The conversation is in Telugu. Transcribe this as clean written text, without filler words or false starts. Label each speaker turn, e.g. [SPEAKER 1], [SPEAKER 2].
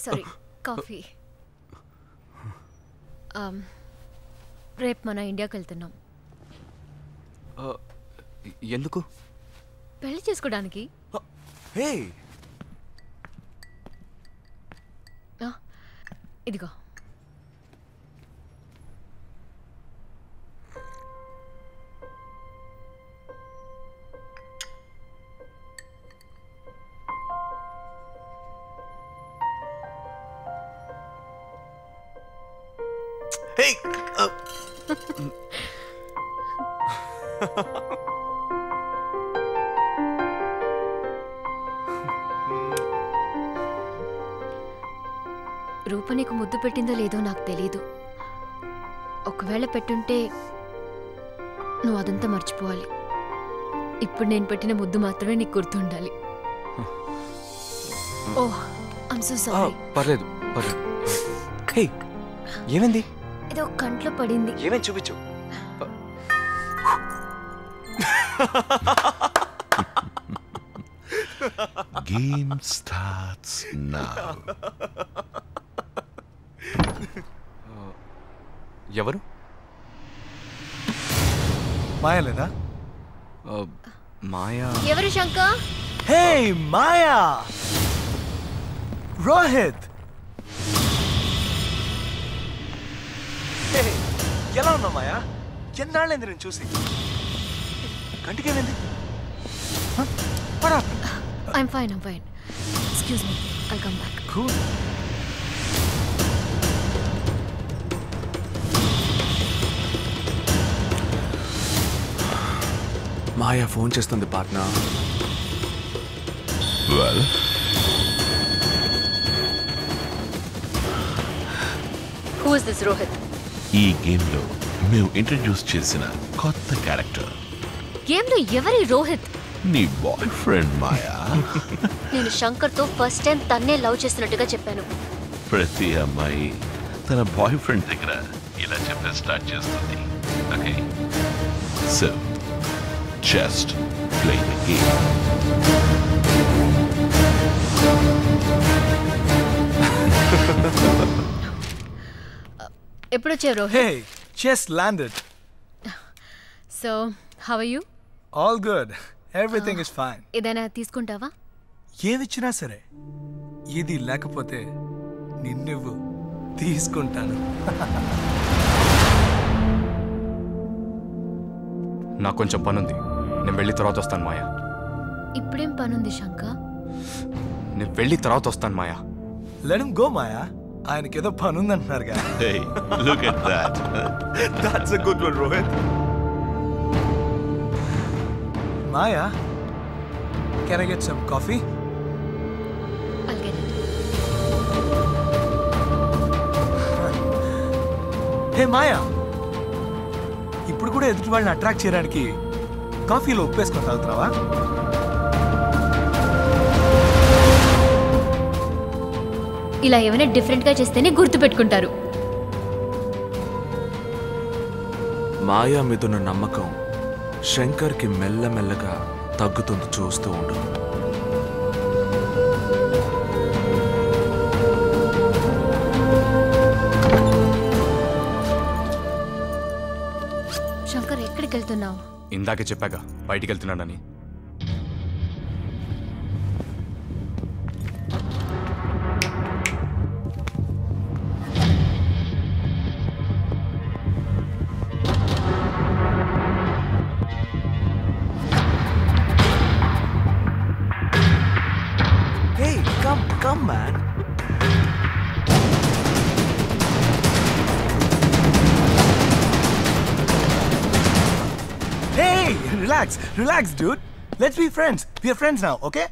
[SPEAKER 1] Sorry coffee. రేపు మన ఇండియాకి వెళ్తున్నాం.
[SPEAKER 2] ఎందుకు?
[SPEAKER 1] పెళ్లి చేసుకోవడానికి. ఇదిగో.
[SPEAKER 3] Hey!
[SPEAKER 1] రూప నీకు ముద్దు పెట్టిందో లేదో నాకు తెలీదు. ఒకవేళ పెట్టుంటే నువ్వు అదంతా మర్చిపోవాలి. ఇప్పుడు నేను పెట్టిన ముద్దు మాత్రమే నీకు గుర్తుండాలి. ఓహ్, ఐమ్ సో సారీ.
[SPEAKER 2] పర్లేదు పర్లేదు. హే, ఏమైంది?
[SPEAKER 1] ఏదో కంట్లో పడింది.
[SPEAKER 2] ఏమేం చూపించు.
[SPEAKER 3] Game starts now.
[SPEAKER 2] ఎవరు?
[SPEAKER 4] మాయా లేదా?
[SPEAKER 2] మాయా.
[SPEAKER 1] ఎవరు శంకర్?
[SPEAKER 4] హే మాయా, రోహిత్. ఎలా ఉన్నావు మాయా? ఎన్నాళ్ళైంది నేను చూసి. కంటికేమైంది?
[SPEAKER 1] I'm fine. Excuse me, I'll come back.
[SPEAKER 4] Cool.
[SPEAKER 2] Maya phone చేస్తుంది partner.
[SPEAKER 3] Well,
[SPEAKER 1] Who is this Rohit?
[SPEAKER 3] ఈ గేమ్లో మేము ఇంట్రడ్యూస్ చేసిన కొత్త క్యారెక్టర్
[SPEAKER 1] గేమ్ లో ఎవరి రోహిత్?
[SPEAKER 3] నీ బాయ్ ఫ్రెండ్ మాయా.
[SPEAKER 1] నేను శంకర్ తో ఫస్ట్ టైం తన్నే లవ్ చేస్తున్నట్టుగా చెప్పాను.
[SPEAKER 3] ప్రతి అమ్మాయి తన బాయ్ ఫ్రెండ్ దగ్గర ఇలా చెప్పే స్టార్ట్ చేస్తుంది. Okay, so just play the game.
[SPEAKER 1] ఎప్పుడు వచ్చావు Rohit?
[SPEAKER 4] Hey, just landed.
[SPEAKER 1] So, how are you?
[SPEAKER 4] All good. Everything is fine.
[SPEAKER 1] ఏదైనా తీసుకుంటావా?
[SPEAKER 4] ఏమిచ్చినా సరే, ఇది లేకపోతే నిన్నువ్వు తీసుకుంటాను.
[SPEAKER 2] నాకు కొంచెం పనుంది, నేను వెళ్ళి తర్వాత వస్తాను మాయా.
[SPEAKER 1] ఇప్పుడేం పనుంది శంకర్?
[SPEAKER 2] నేను వెళ్ళి తర్వాత వస్తాను మాయా.
[SPEAKER 4] Let him go, Maya. ఆయనకేదో పనుందంటున్నారుగా.
[SPEAKER 3] Hey, look at that.
[SPEAKER 4] That's a good one, Rohit. Maya, can I get some coffee?
[SPEAKER 1] I'll get it.
[SPEAKER 4] Hey Maya, ఇప్పుడు కూడా ఎదుటి వాళ్ళని అట్రాక్ట్ చేయడానికి కాఫీలో ఉప్పేసుకొని తాగుతున్నావా?
[SPEAKER 1] ఇలా ఏమైనా డిఫరెంట్ గా చేస్తేనే గుర్తు పెట్టుకుంటారు.
[SPEAKER 5] మాయా మీదున్న నమ్మకం శంకర్కి మెల్లమెల్లగా తగ్గుతుంది. చూస్తూ ఉండు.
[SPEAKER 1] శంకర్, ఎక్కడికి వెళ్తున్నావు?
[SPEAKER 2] ఇందాకే చెప్పాగా బయటికి వెళ్తున్నానని.
[SPEAKER 4] Hey, come man. Hey, relax dude. Let's be friends. We are friends now, okay?